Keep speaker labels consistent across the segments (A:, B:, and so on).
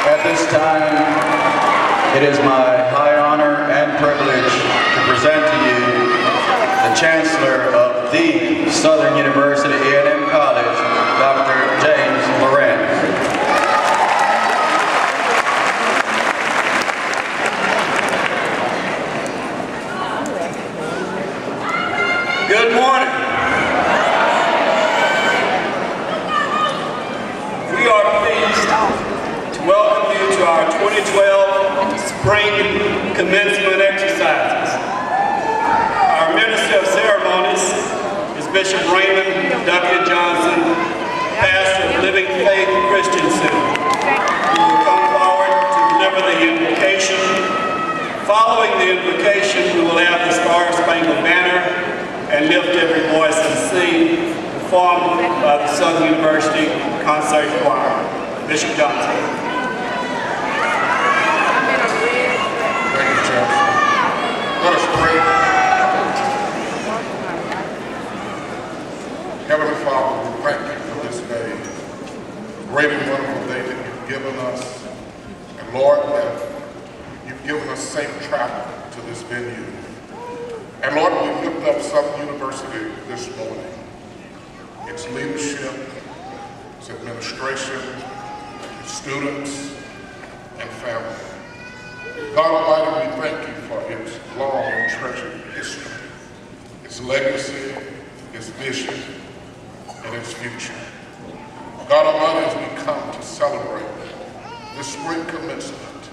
A: At this time, it is my high honor and privilege to present to you the Chancellor of the Southern University A&M College, Dr. James Lorenz. Good morning. We are pleased to welcome you to our 2012 Spring Commencement Exercises. Our Minister of Ceremonies is Bishop Raymond W. Johnson, pastor of Living Faith Christian Center, who will come forward to deliver the invocation. Following the invocation, we will have the Star Spangled Banner and Lift Every Voice and Sing, performed by the Southern University Concert Choir. Bishop Johnson.
B: Thank you, Jeff. Let us pray. Heavenly Father, we thank you for this day, a great and wonderful day that you've given us. And Lord, that you've given us safe travel to this venue. And Lord, we lift up Southern University this morning. Its leadership, its administration, its students, and family. God Almighty, we thank you for its long and treasured history, its legacy, its vision, and its future. God Almighty, as we come to celebrate this spring commencement,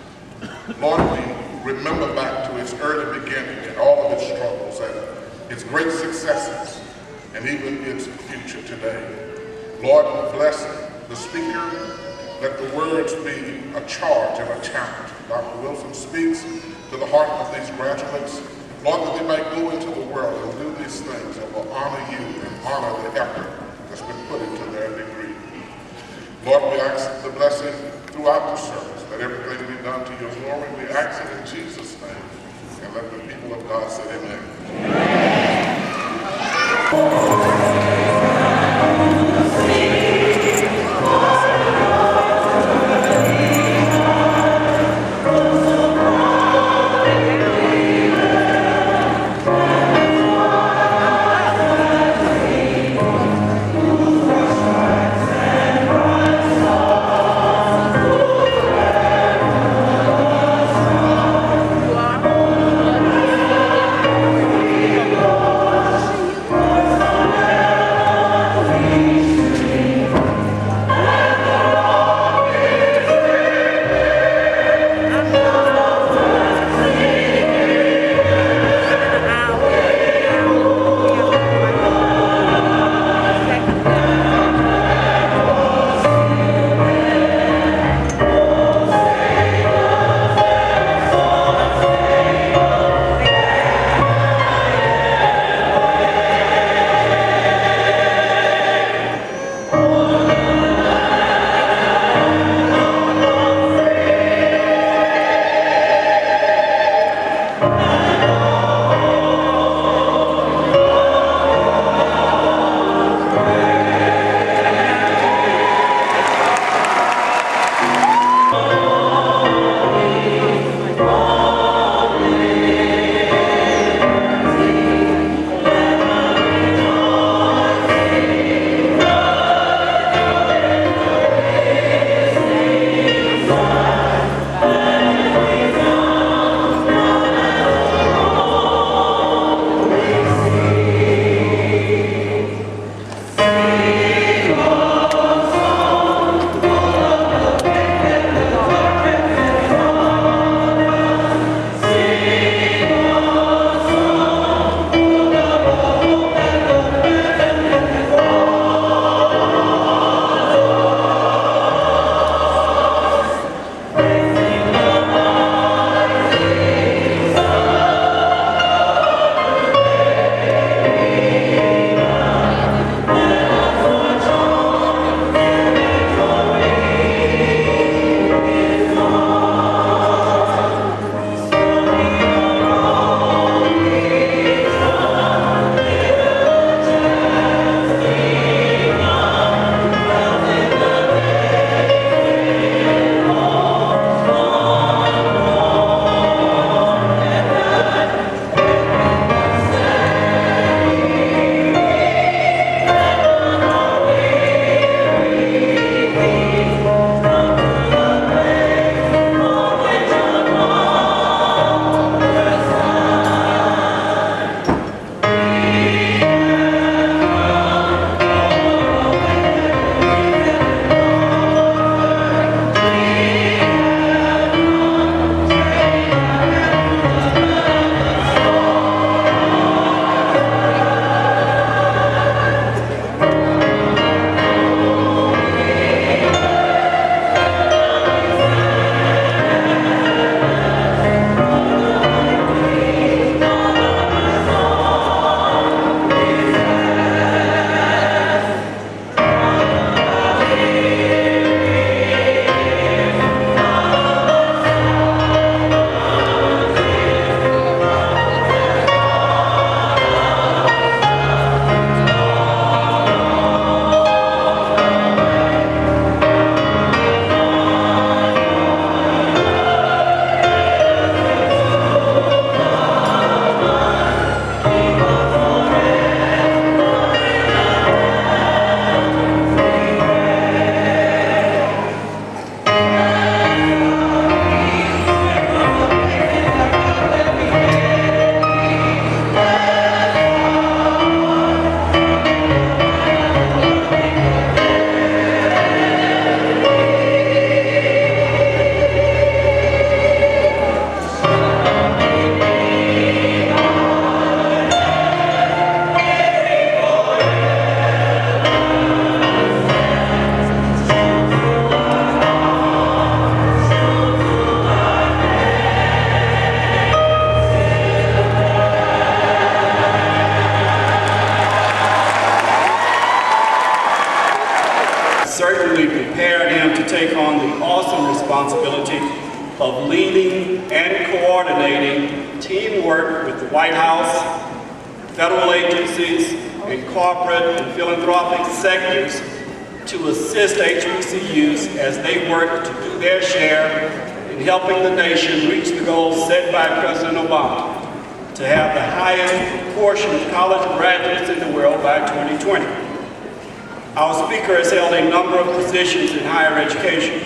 B: Lord, we remember back to its early beginning and all of its struggles and its great successes and even its future today. Lord, bless the speaker. Let the words be a charge and a challenge. Dr. Wilson speaks to the heart of these graduates. Lord, that they might go into the world and do these things that will honor you and honor the effort that's been put into their degree. Lord, we ask the blessing throughout the service, that everything be done to your glory. We ask it in Jesus' name. And let the people of God say amen.
A: take on the awesome responsibility of leading and coordinating teamwork with the White House, federal agencies, and corporate and philanthropic sectors to assist HBCUs as they work to do their share in helping the nation reach the goals set by President Obama to have the highest proportion of college graduates in the world by 2020. Our speaker has held a number of positions in higher education.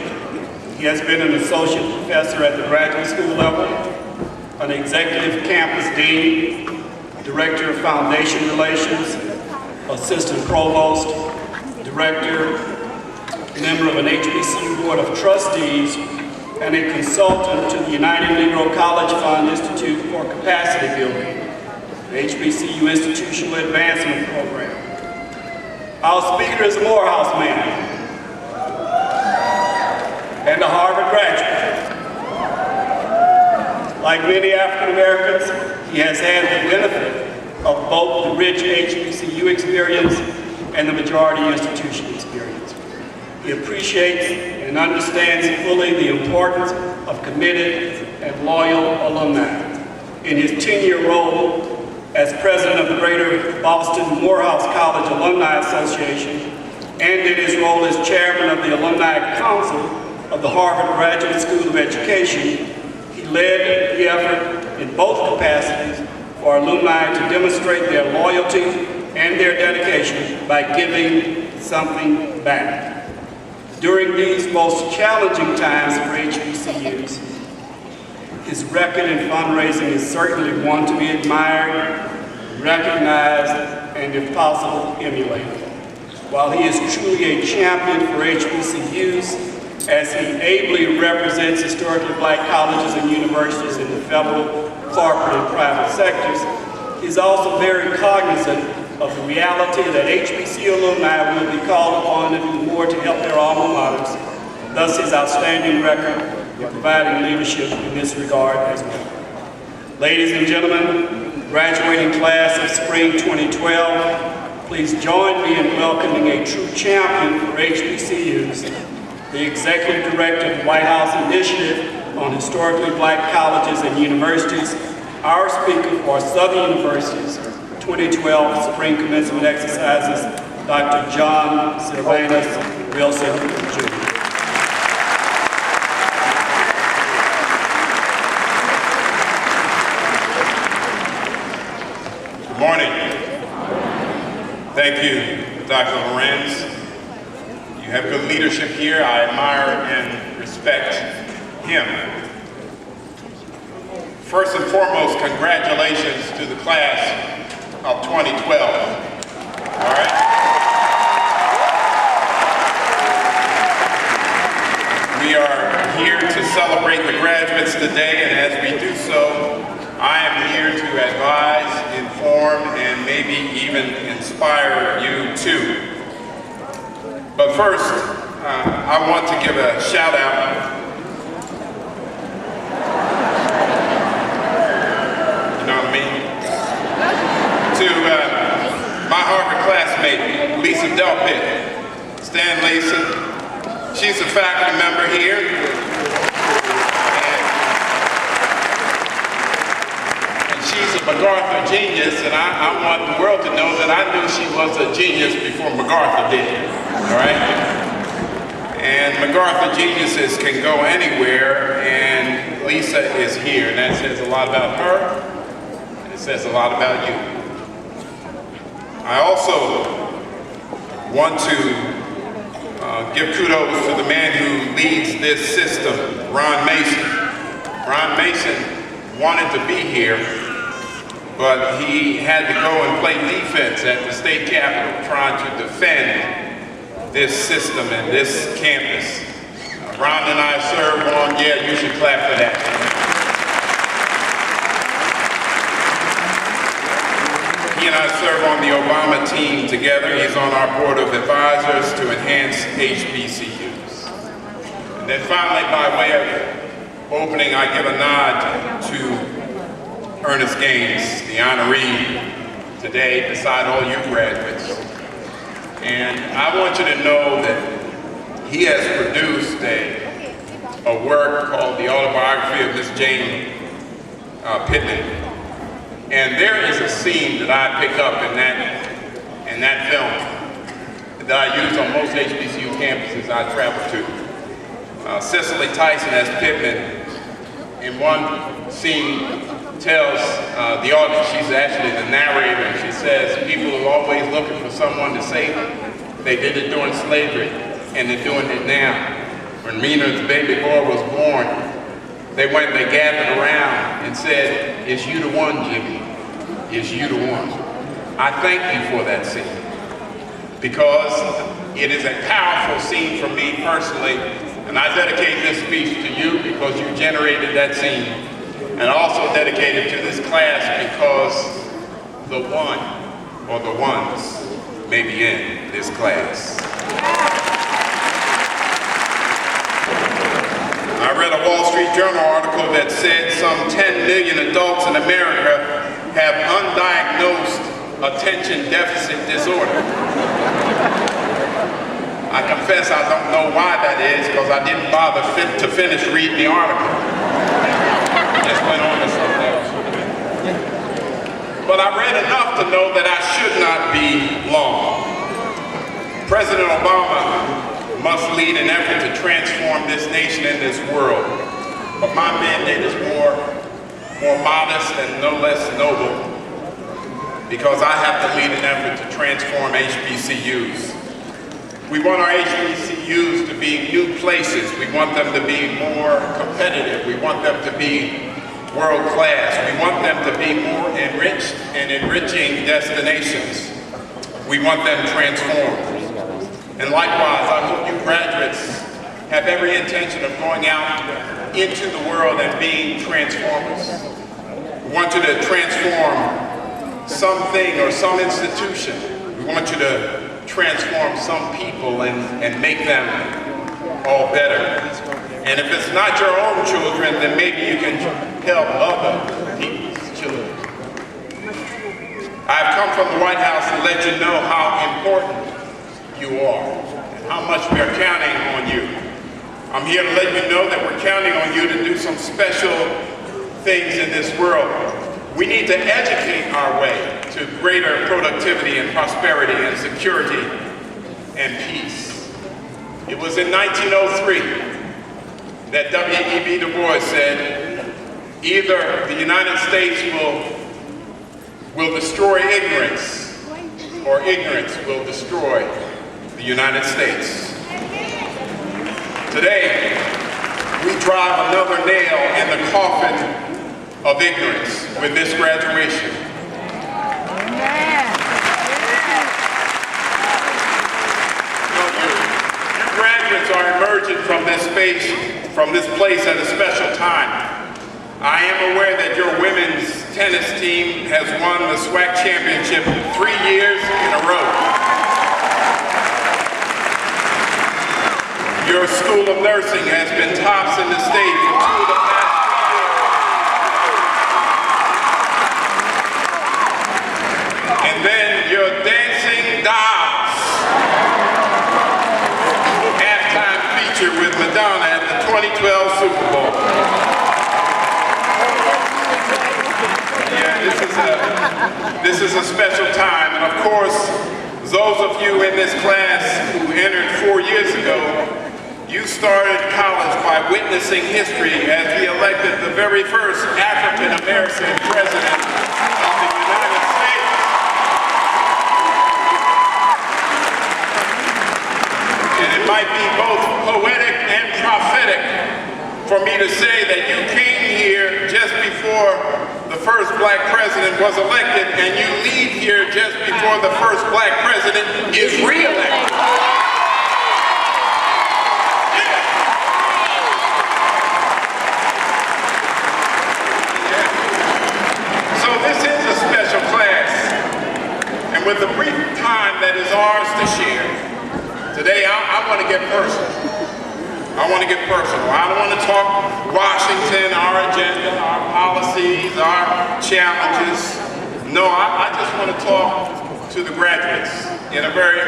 A: He has been an associate professor at the graduate school level, an executive campus dean, director of foundation relations, assistant provost, director, member of an HBCU board of trustees, and a consultant to the United Negro College Fund Institute for Capacity Building, the HBCU Institutional Advancement Program. Our speaker is a Morehouse man and a Harvard graduate. Like many African Americans, he has had the benefit of both the rich HBCU experience and the majority institution experience. He appreciates and understands fully the importance of committed and loyal alumni. In his 10-year role as president of the Greater Boston Morehouse College Alumni Association, and in his role as chairman of the Alumni Council of the Harvard Graduate School of Education, he led the effort in both capacities for alumni to demonstrate their loyalty and their dedication by giving something back. During these most challenging times for HBCUs, his record in fundraising is certainly one to be admired, recognized, and if possible, emulated. While he is truly a champion for HBCUs, as he ably represents historically black colleges and universities in the federal, corporate, and private sectors, he's also very cognizant of the reality that HBCU alumni will be called upon to do more to help their alma maters, thus his outstanding record in providing leadership in this regard as well. Ladies and gentlemen, graduating class of spring 2012, please join me in welcoming a true champion for HBCUs, the Executive Director of the White House Initiative on Historically Black Colleges and Universities, our speaker for Southern University's 2012 Spring Commencement Exercises, Dr. John Sylvanus Wilson, Jr.
C: Good morning. Thank you, Dr. Lorenz. You have good leadership here. I admire and respect him. First and foremost, congratulations to the class of 2012. All right? We are here to celebrate the graduates today, and as we do so, I am here to advise, inform, and maybe even inspire you too. But first, I want to give a shout out to my Harvard classmate, Lisa Delpit. Stan Lisa, she's a faculty member here. And she's a MacArthur genius, and I want the world to know that I knew she was a genius before MacArthur did, all right? And MacArthur geniuses can go anywhere, and Lisa is here, and that says a lot about her, and it says a lot about you. I also want to give kudos to the man who leads this system, Ron Mason. Ron Mason wanted to be here, but he had to go and play defense at the state capitol trying to defend this system and this campus. Ron and I serve on, yeah, you should clap for that. He and I serve on the Obama team together. He's on our board of advisors to enhance HBCUs. And then finally, by way of opening, I give a nod to Ernest Gaines, the honoree today beside all you graduates. And I want you to know that he has produced Tuesday a work called The Autobiography of Miss Jane Pittman. And there is a scene that I pick up in that film that I use on most HBCU campuses I travel to. Cicely Tyson as Pittman, in one scene, tells the audience, she's actually the narrator, and she says, people are always looking for someone to save them. They did it during slavery, and they're doing it now. When Rena's baby boy was born, they gathered around and said, is you the one, Jimmy? Is you the one? I thank you for that scene, because it is a powerful scene for me personally, and I dedicate this speech to you because you generated that scene, and also dedicated to this class because the one or the ones may be in this class. I read a Wall Street Journal article that said some 10 million adults in America have undiagnosed attention deficit disorder. I confess I don't know why that is, because I didn't bother to finish reading the article. I just went on to something else. But I read enough to know that I should not be long. President Obama must lead an effort to transform this nation and this world. But my mandate is more modest and no less noble, because I have to lead an effort to transform HBCUs. We want our HBCUs to be new places. We want them to be more competitive. We want them to be world class. We want them to be more enriched and enriching destinations. We want them transformed. And likewise, I hope you graduates have every intention of going out into the world and being transformers. We want you to transform something or some institution. We want you to transform some people and make them all better. And if it's not your own children, then maybe you can help other people's children. I've come from the White House to let you know how important you are and how much we are counting on you. I'm here to let you know that we're counting on you to do some special things in this world. We need to educate our way to greater productivity and prosperity and security and peace. It was in 1903 that W.E.B. Du Bois said, either the United States will destroy ignorance, or ignorance will destroy the United States. Today, we drive another nail in the coffin of ignorance with this graduation. You graduates are emerging from this space, from this place at a special time. I am aware that your women's tennis team has won the SWAC championship 3 years in a row. Your School of Nursing has been tops in the state for 2 of the past 3 years. And then your dancing dolls halftime feature with Madonna at the 2012 Super Bowl. Yeah, this is a special time, and of course, those of you in this class who entered 4 years ago, you started college by witnessing history as we elected the very first African-American president of the United States. And it might be both poetic and prophetic for me to say that you came here just before the first black president was elected, and you leave here just before the first black president is re-elected. With the brief time that is ours to share, today I want to get personal. I want to get personal. I don't want to talk Washington, our agenda, our policies, our challenges. No, I just want to talk to the graduates in a very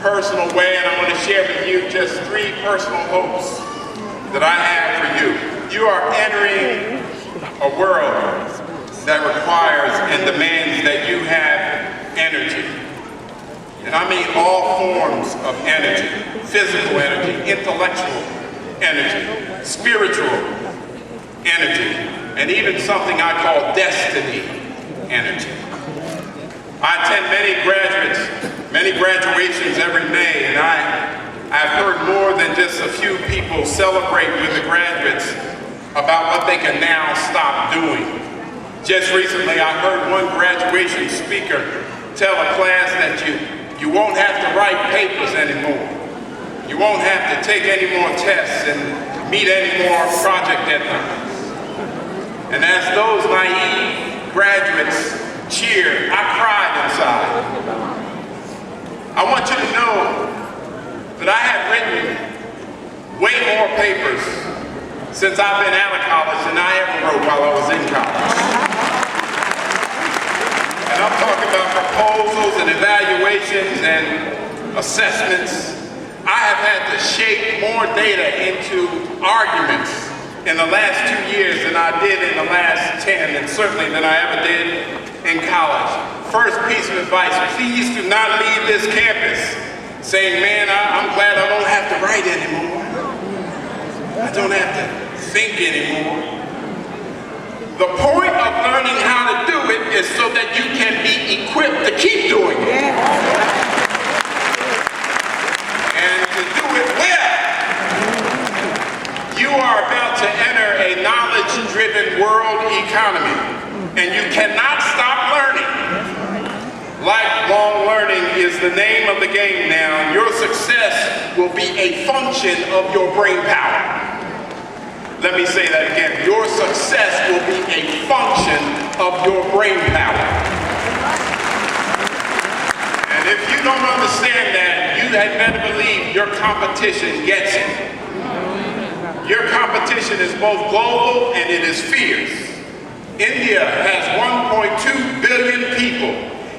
C: personal way, and I want to share with you just 3 personal hopes that I have for you. You are entering a world that requires and demands that you have energy. And I mean all forms of energy: physical energy, intellectual energy, spiritual energy, and even something I call destiny energy. I attend many graduations every May, and I've heard more than just a few people celebrate with the graduates about what they can now stop doing. Just recently, I heard one graduation speaker tell a class that you won't have to write papers anymore. You won't have to take any more tests and meet any more project deadlines. And as those naive graduates cheered, I cried inside. I want you to know that I have written way more papers since I've been out of college than I ever wrote while I was in college. And I'm talking about proposals and evaluations and assessments. I have had to shape more data into arguments in the last 2 years than I did in the last 10, and certainly than I ever did in college. First piece of advice: please do not leave this campus saying, man, I'm glad I don't have to write anymore. I don't have to think anymore. The point of learning how to do it is so that you can be equipped to keep doing it. And to do it well. You are about to enter a knowledge-driven world economy, and you cannot stop learning. Lifelong learning is the name of the game now, and your success will be a function of your brain power. Let me say that again. Your success will be a function of your brain power. And if you don't understand that, you had better believe your competition gets it. Your competition is both global and it is fierce. India has 1.2 billion people.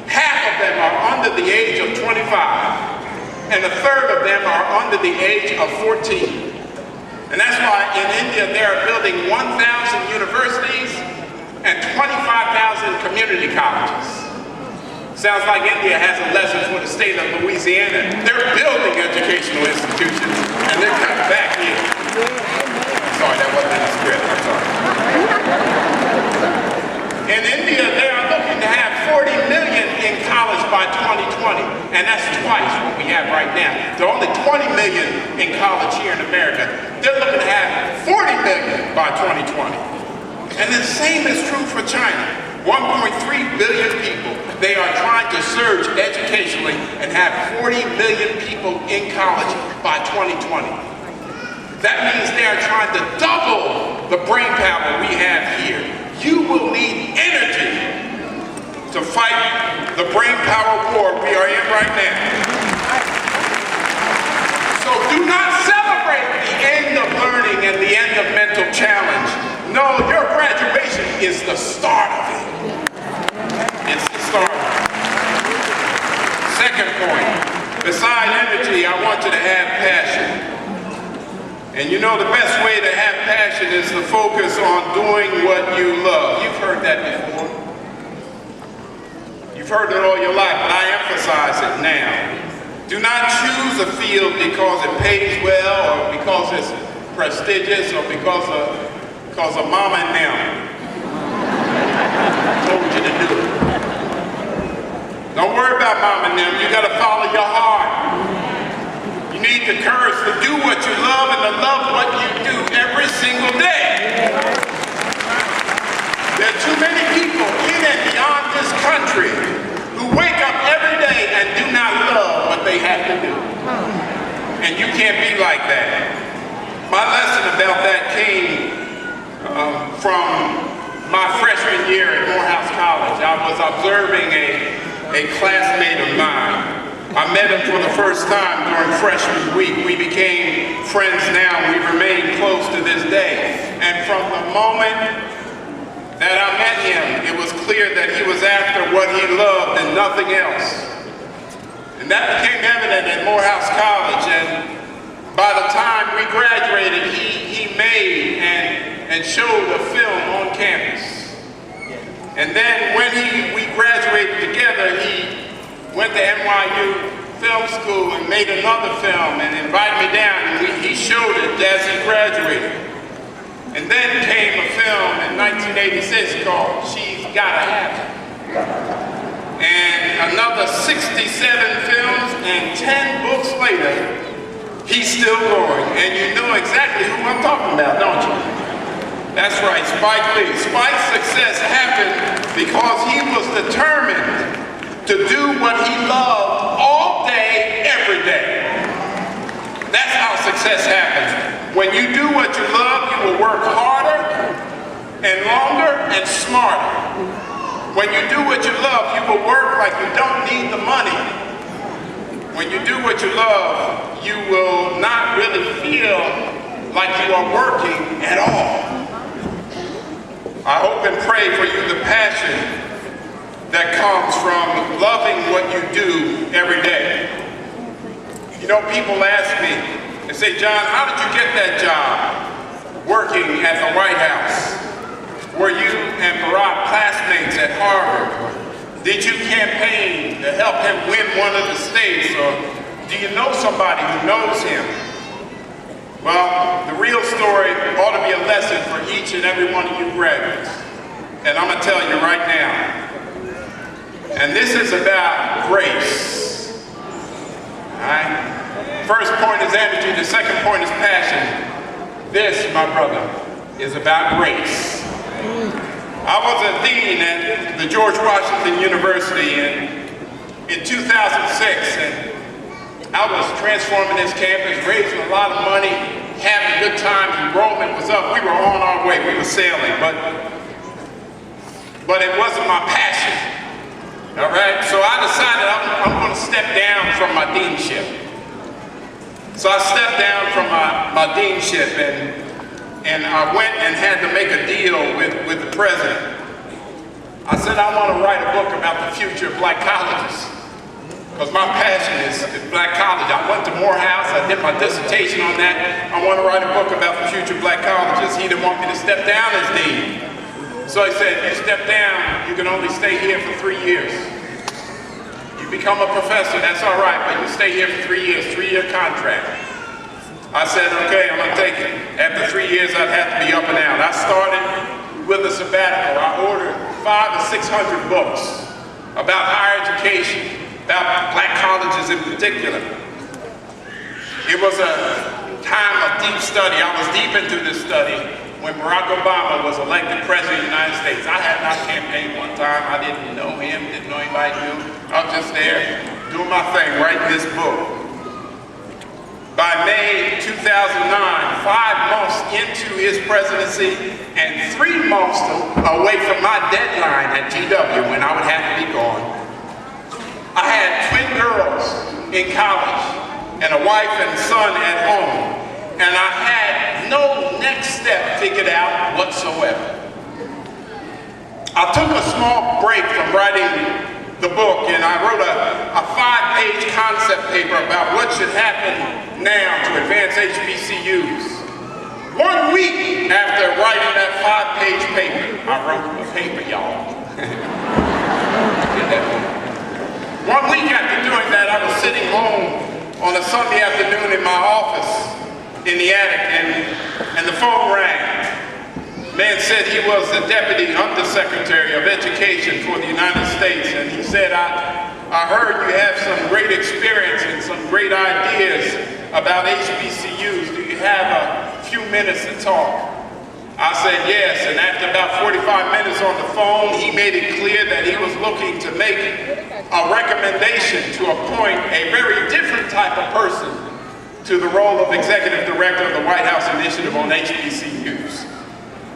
C: Half of them are under the age of 25, and a third of them are under the age of 14. And that's why in India they are building 1,000 universities and 25,000 community colleges. Sounds like India has a lesson for the state of Louisiana. They're building educational institutions and they're coming back here. Sorry, that wasn't in the script. I'm sorry. In India, they are looking to have 40 million in college by 2020, and that's twice what we have right now. There are only 20 million in college here in America. They're looking to have 40 million by 2020. And the same is true for China. 1.3 billion people. They are trying to surge educationally and have 40 million people in college by 2020. That means they are trying to double the brain power we have here. You will need energy to fight the brain power war we are in right now. So do not celebrate the end of learning and the end of mental challenge. No, your graduation is the start of it. It's the start of it. Second point, beside energy, I want you to have passion. And you know the best way to have passion is to focus on doing what you love. You've heard that before. You've heard it all your life, but I emphasize it now. Do not choose a field because it pays well, or because it's prestigious, or because of mama and them told you to do it. Don't worry about mama and them. You got to follow your heart. You need the courage to do what you love and to love what you do every single day. There are too many people in and beyond this country who wake up every day and do not love what they have to do. And you can't be like that. My lesson about that came from my freshman year at Morehouse College. I was observing a classmate of mine. I met him for the first time during freshman week. We became friends now, and we remain close to this day. And from the moment that I met him, it was clear that he was after what he loved and nothing else. And that became evident at Morehouse College. And by the time we graduated, he made and showed a film on campus. And then when we graduated together, he went to NYU Film School and made another film and invited me down, and he showed it as he graduated. And then came a film in 1986 called She's Gotta Have It. And another 67 films and 10 books later, he's still going. And you know exactly who I'm talking about, don't you? That's right, Spike Lee. Spike's success happened because he was determined to do what he loved all day, every day. That's how success happens. When you do what you love, you will work harder and longer and smarter. When you do what you love, you will work like you don't need the money. When you do what you love, you will not really feel like you are working at all. I hope and pray for you the passion that comes from loving what you do every day. You know, people ask me, they say, John, how did you get that job working at the White House? Were you and Barack classmates at Harvard? Did you campaign to help him win one of the states? Or do you know somebody who knows him? Well, the real story ought to be a lesson for each and every one of you graduates. And I'm going to tell you right now. And this is about grace. All right? First point is energy. The second point is passion. This, my brother, is about grace. I was a dean at the George Washington University in 2006, and I was transforming this campus, raising a lot of money, having a good time. Enrollment was up. We were on our way. We were sailing, but it wasn't my passion. All right? So I decided I'm going to step down from my deanship. So I stepped down from my deanship, and I went and had to make a deal with the president. I said, I want to write a book about the future of black colleges, because my passion is black college. I went to Morehouse, I did my dissertation on that. I want to write a book about the future of black colleges. He didn't want me to step down as dean. So he said, you step down, you can only stay here for 3 years. You become a professor, that's all right, but you stay here for 3 years, 3-year contract. I said, okay, I'm going to take it. After 3 years, I'd have to be up and out. I started with a sabbatical. I ordered 500 to 600 books about higher education, about black colleges in particular. It was a time of deep study. I was deep into this study when Barack Obama was elected president of the United States. I had not campaigned one time. I didn't know him, didn't know anybody knew. I was just there doing my thing, writing this book. By May 2009, 5 months into his presidency and 3 months away from my deadline at GW when I would have to be gone, I had twin girls in college and a wife and son at home, and I had no next step figured out whatsoever. I took a small break from writing the book, and I wrote a 5-page concept paper about what should happen now to advance HBCUs. 1 week after writing that 5-page paper, I wrote a paper, y'all. 1 week after doing that, I was sitting home on a Sunday afternoon in my office in the attic, and the phone rang. Man said he was the Deputy Undersecretary of Education for the United States, and he said, I heard you have some great experience and some great ideas about HBCUs. Do you have a few minutes to talk? I said yes, and after about 45 minutes on the phone, he made it clear that he was looking to make a recommendation to appoint a very different type of person to the role of Executive Director of the White House Initiative on HBCUs.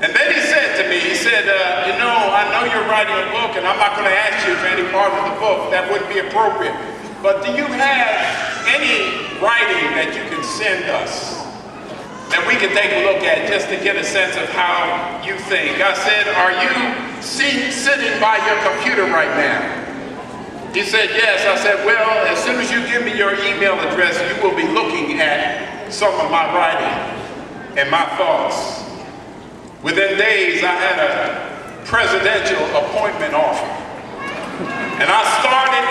C: And then he said to me, he said, you know, I know you're writing a book, and I'm not going to ask you for any part of the book. That wouldn't be appropriate. But do you have any writing that you can send us that we can take a look at just to get a sense of how you think? I said, are you sitting by your computer right now? He said, yes. I said, well, as soon as you give me your email address, you will be looking at some of my writing and my thoughts. Within days, I had a presidential appointment offer. And I started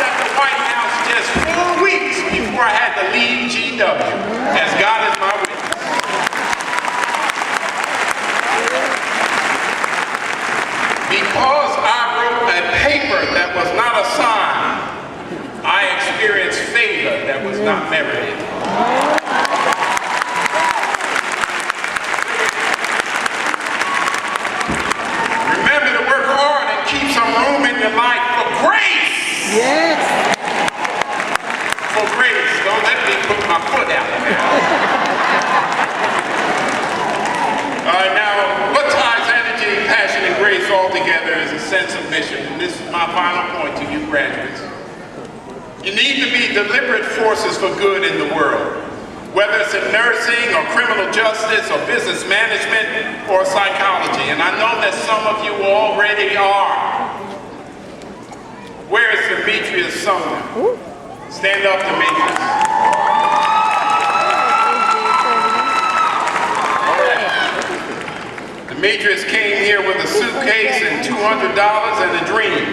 C: at the White House just 4 weeks before I had to leave GW, as God is my witness. Because I wrote a paper that was not a sign, I experienced favor that was not merited. Remember to work hard and keep some room in your life for grace.
D: Yes.
C: For grace. Don't let me put my foot out there. All right, now, what ties energy, passion, and grace all together is a sense of mission. And this is my final point to you graduates. You need to be deliberate forces for good in the world, whether it's in nursing or criminal justice or business management or psychology. And I know that some of you already are. Where is Demetrius Sumner? Stand up, Demetrius. All right. Demetrius came here with a suitcase and $200 and a dream.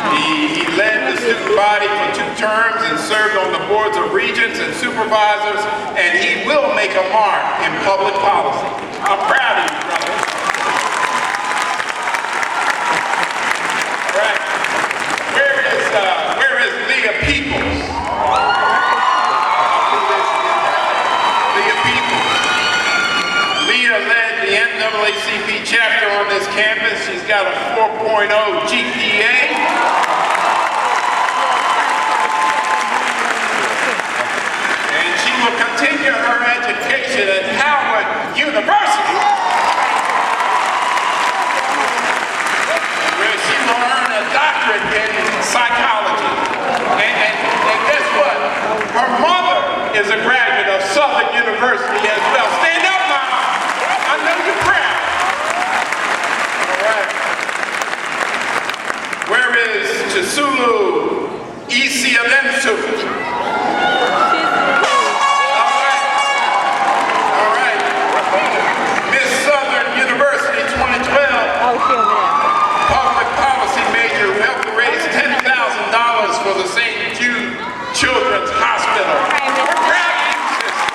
C: He led the student body for 2 terms and served on the boards of regents and supervisors, and he will make a mark in public policy. I'm proud of you, brother. All right. Where is Leah Peoples? Leah Peoples. Leah led the NAACP chapter on this campus. She's got a 4.0 GPA. Will continue her education at Howard University, where she will earn a doctorate in psychology. And guess what? Her mother is a graduate of Southern University as well. Stand up, Mama. I know you're proud. All right. Where is Chisulu Isialensu? Public policy major who helped to raise $10,000 for the St. Jude Children's Hospital. We're proud of you, sister.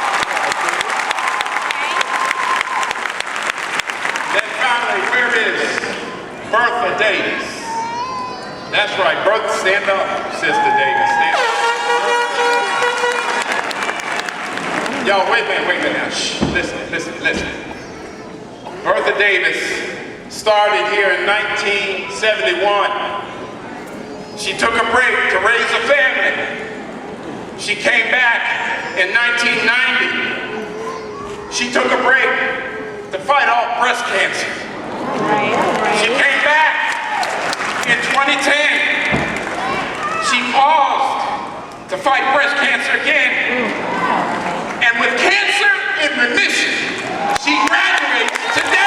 C: Then finally, where is Bertha Davis? That's right, Bertha, stand up, Sister Davis, stand up. Y'all, wait a minute now. Shh, listen. Bertha Davis started here in 1971. She took a break to raise a family. She came back in 1990. She took a break to fight off breast cancer. She came back in 2010. She paused to fight breast cancer again. And with cancer in remission, she graduates today.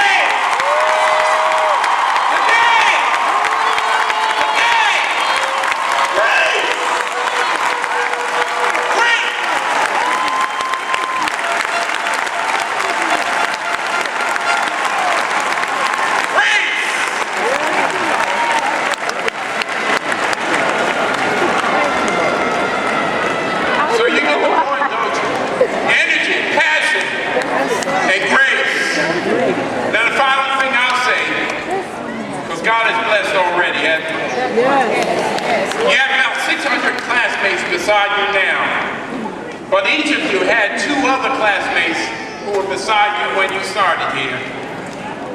C: You have about 600 classmates beside you now, but each of you had 2 other classmates who were beside you when you started here,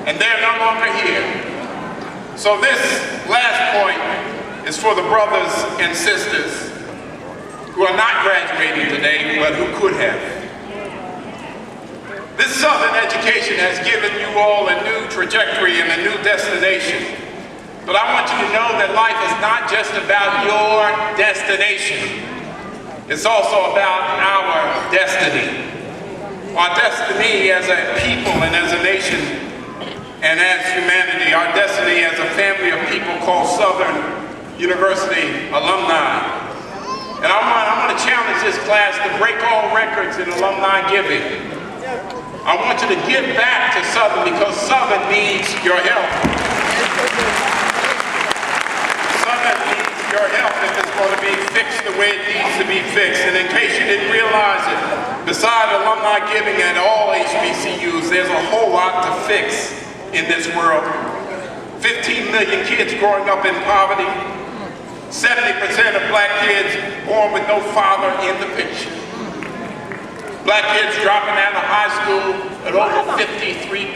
C: and they're no longer here. So this last point is for the brothers and sisters who are not graduating today, but who could have. This Southern education has given you all a new trajectory and a new destination. But I want you to know that life is not just about your destination. It's also about our destiny. Our destiny as a people and as a nation and as humanity, our destiny as a family of people called Southern University alumni. And I want to challenge this class to break all records in alumni giving. I want you to give back to Southern because Southern needs your help. Southern needs your help if it's going to be fixed the way it needs to be fixed. And in case you didn't realize it, besides alumni giving at all HBCUs, there's a whole lot to fix in this world. 15 million kids growing up in poverty, 70% of black kids born with no father in the picture. Black kids dropping out of high school at over 53%.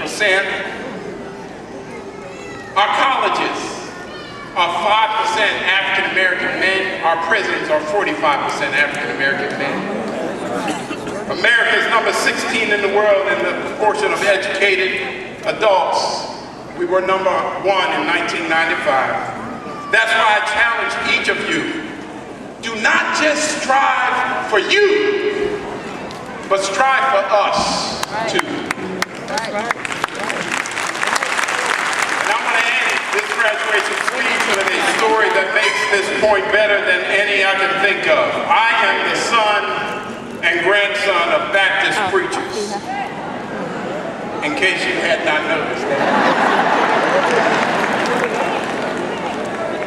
C: Our colleges are 5% African American men. Our prisons are 45% African American men. America is number 16 in the world in the proportion of educated adults. We were number 1 in 1995. That's why I challenge each of you. Do not just strive for you, but strive for us too. And I'm going to end this graduation speech with a story that makes this point better than any I can think of. I am the son and grandson of Baptist preachers, in case you had not noticed that.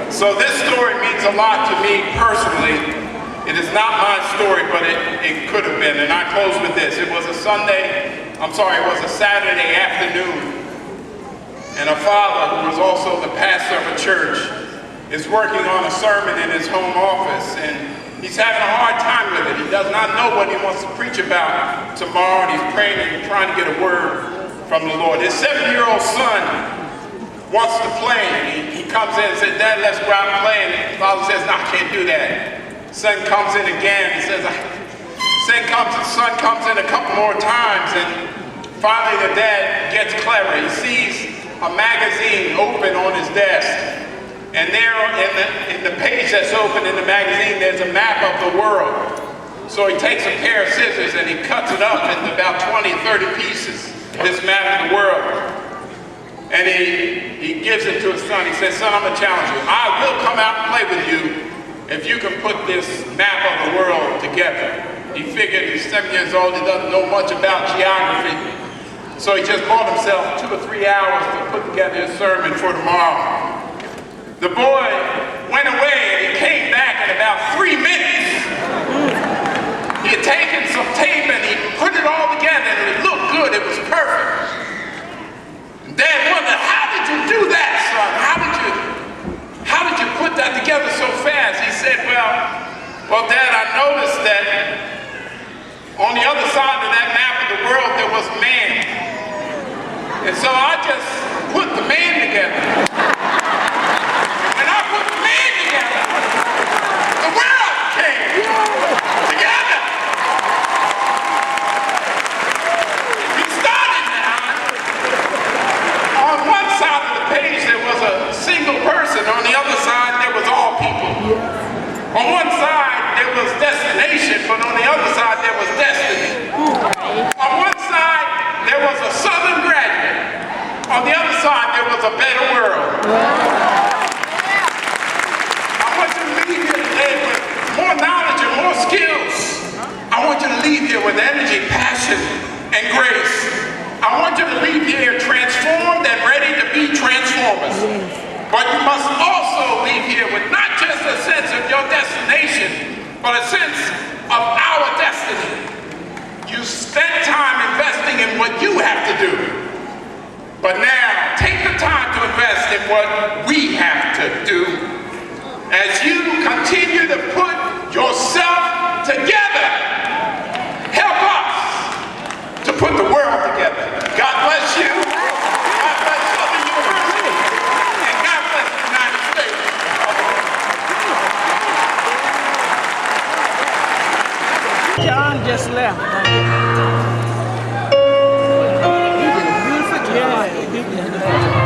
C: So this story means a lot to me personally. It is not my story, but it could have been. And I close with this. It was a Saturday afternoon. And a father, who was also the pastor of a church, is working on a sermon in his home office. And he's having a hard time with it. He does not know what he wants to preach about tomorrow. And he's praying and trying to get a word from the Lord. His 7-year-old son wants to play. He comes in and says, "Dad, let's go out and play." And the father says, "No, I can't do that." Son comes in again. He says, son comes in a couple more times, and finally the dad gets clever. He sees a magazine open on his desk, and there in the page that's open in the magazine, there's a map of the world. So he takes a pair of scissors and he cuts it up into about 20, 30 pieces, this map of the world. And he gives it to his son. He says, "Son, I'm going to challenge you. I will come out and play with you if you can put this map of the world together." He figured he's 7 years old. He doesn't know much about geography. So he just bought himself 2 or 3 hours to put together his sermon for tomorrow. The boy went away and he came back in about 3 minutes. He had taken some tape and he put it all together and it looked good. It was perfect. Dad wondered, "How did you do that, son? How did you put that together so fast?" He said, well, Dad, I noticed that on the other side of that map of the world, there was man. And so I just put the man together. And I put the man together. The world came together. We started now. On one side of the page, there was a single person. On the other side, there was all people. On one side, there was destination, but on the other side, there was destiny. On one side, there was a Southern graduate. On the other side, there was a better world. I want you to leave here today with more knowledge and more skills. I want you to leave here with energy, passion, and grace. I want you to leave here transformed and ready to be transformers. But you must also leave here with not just a sense of your destination, but a sense of our destiny. You spent time investing in what you have to do. But now, take the time to invest in what we have to do. As you continue to put yourself together, help us to put the world together. God bless you. God bless Southern University. And God bless the United States.
D: John just left. He did a beautiful job.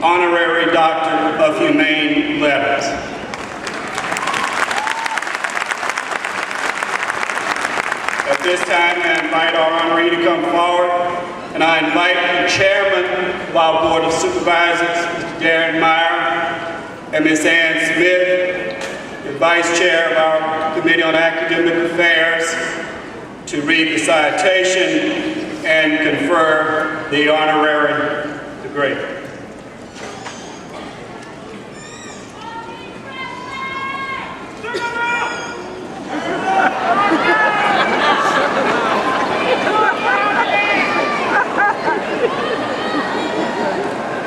A: Honorary Doctor of Humane Letters. At this time, I invite our honoree to come forward, and I invite the Chairman of our Board of Supervisors, Mr. Darren Meyer, and Ms. Ann Smith, the Vice Chair of our Committee on Academic Affairs, to read the citation and confer the honorary degree.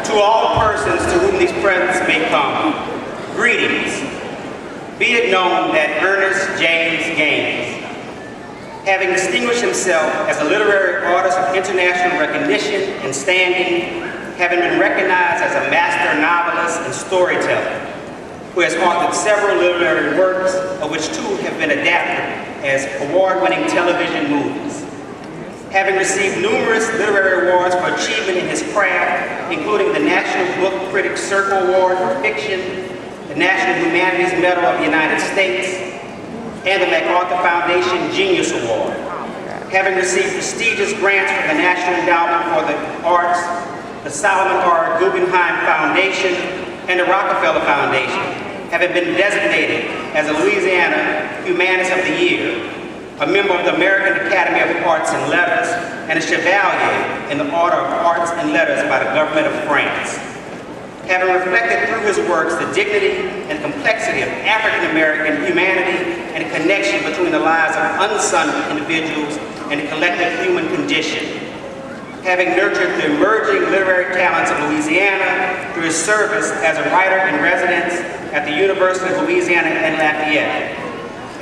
E: To all persons to whom these presents may come, greetings. Be it known that Ernest James Gaines, having distinguished himself as a literary artist of international recognition and standing, having been recognized as a master novelist and storyteller, who has authored several literary works, of which two have been adapted as award-winning television movies. Having received numerous literary awards for achievement in his craft, including the National Book Critics Circle Award for Fiction, the National Humanities Medal of the United States, and the MacArthur Foundation Genius Award. Having received prestigious grants from the National Endowment for the Arts, the Solomon R. Guggenheim Foundation, and the Rockefeller Foundation, having been designated as a Louisiana Humanist of the Year, a member of the American Academy of Arts and Letters, and a Chevalier in the Order of Arts and Letters by the government of France. Having reflected through his works the dignity and complexity of African American humanity and a connection between the lives of unsung individuals and the collective human condition. Having nurtured the emerging literary talents of Louisiana through his service as a writer in residence at the University of Louisiana in Lafayette,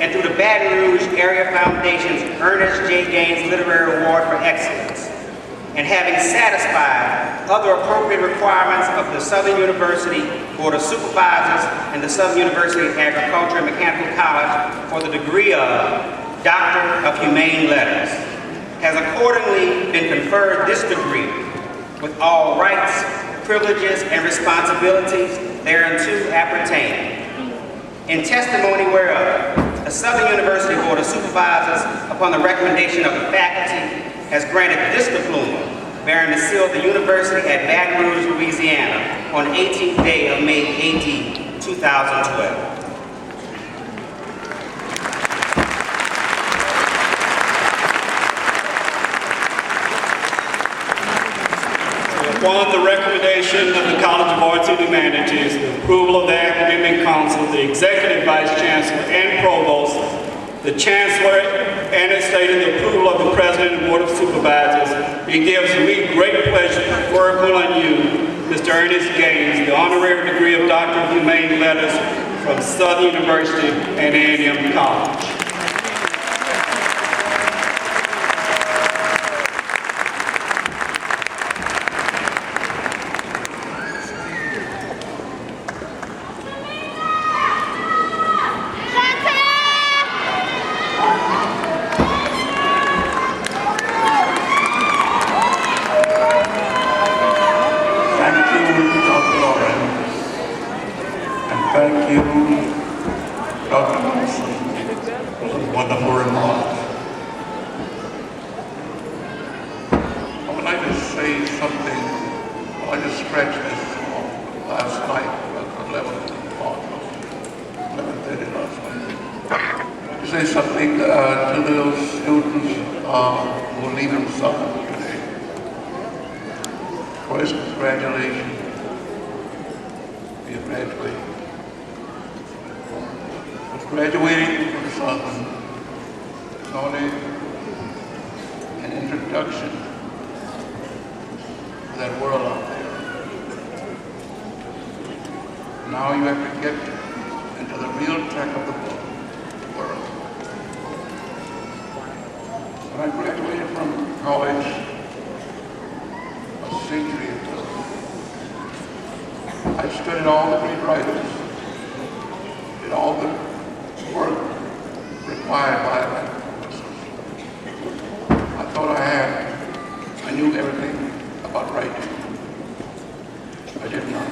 E: and through the Baton Rouge Area Foundation's Ernest J. Gaines Literary Award for Excellence, and having satisfied other appropriate requirements of the Southern University Board of Supervisors and the Southern University Agricultural and Mechanical College for the degree of Doctor of Humane Letters, has accordingly been conferred this degree with all rights, privileges, and responsibilities thereunto appertaining. In testimony whereof, the Southern University Board of Supervisors, upon the recommendation of the faculty, has granted this diploma, bearing the seal of the University at Baton Rouge, Louisiana, on the 18th day of May, AD 2012.
A: Upon the recommendation of the College of Arts and Humanities, the approval of the Academic Council, the Executive Vice Chancellor and Provost, the Chancellor, and it stated the approval of the President and Board of Supervisors, it gives me great pleasure to confer upon you, Mr. Ernest Gaines, the honorary degree of Doctor of Humane Letters from Southern University and A&M College.
F: Thank you, Dr. Wilson, for those wonderful remarks. I would like to say something. I would like to stretch this last night, about 11:30 last night. To say something to those students who are leaving Southern today. First, congratulations. You graduated. Graduating from Southern is only an introduction to that world out there. Now you have to get into the real track of the world. When I graduated from college a century ago, I studied all the great writers, did all the work required by that professors. I thought I knew everything about writing. I did not.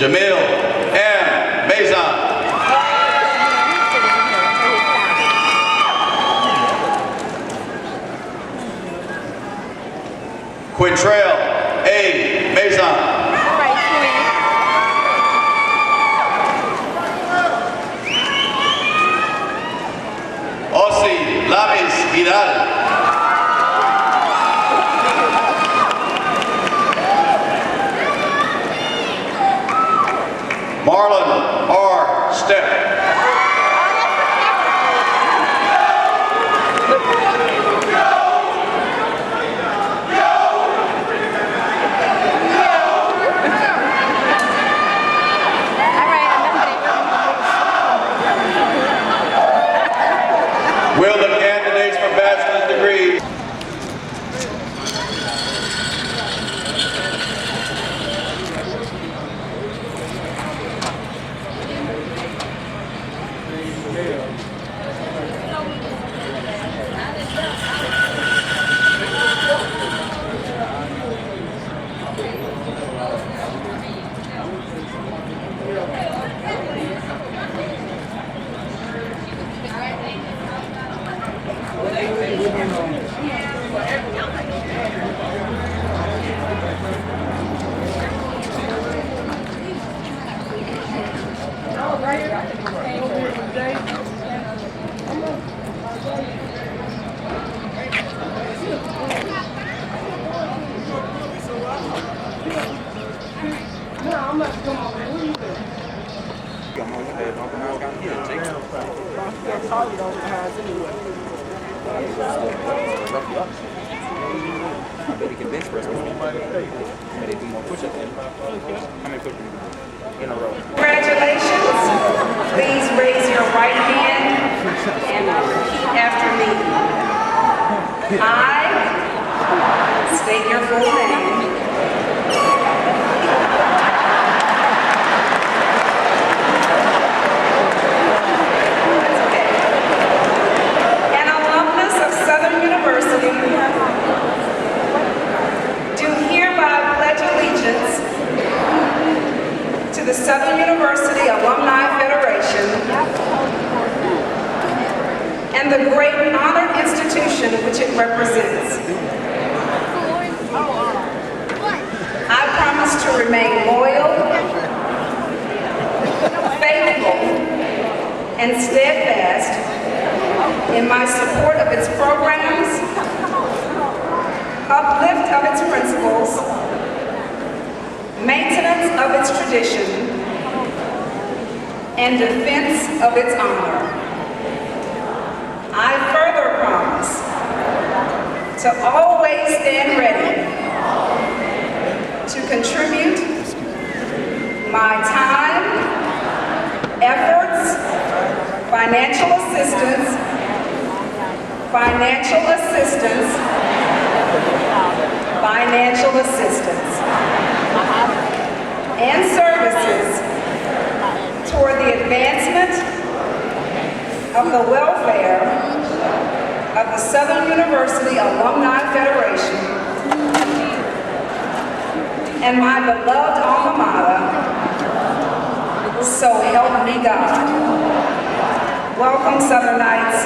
C: Jamil M. Mazon. Quintrell A. Mazon. Osi Lamis Vidal. Marlon R. Stepp. Will the candidates for bachelor's degrees?
G: Congratulations. Please raise your right hand and repeat after me. I state your full name. An alumnus of Southern University, do hereby pledge allegiance to the Southern University Alumni Federation and the great honored institution which it represents. I promise to remain loyal, faithful, and steadfast in my support of its programs, uplift of its principles, maintenance of its tradition, and defense of its honor. I further promise to always stand ready to contribute my time, efforts, financial assistance, and services toward the advancement of the welfare of the Southern University Alumni Federation and my beloved alma mater, so help me God. Welcome, Southernites.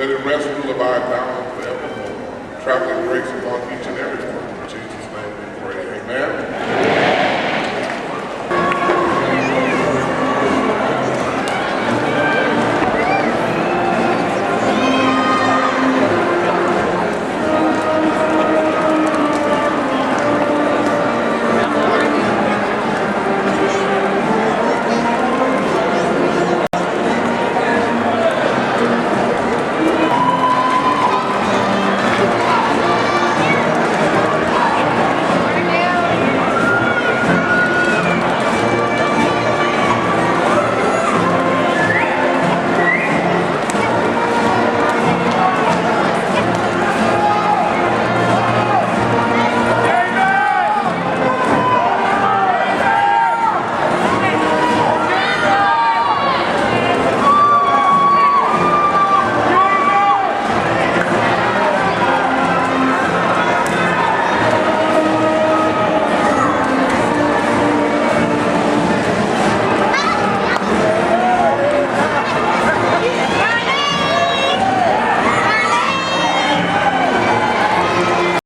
B: Let it rest, rule, abide now and forevermore. Traveling grace upon each and every one. In Jesus' name.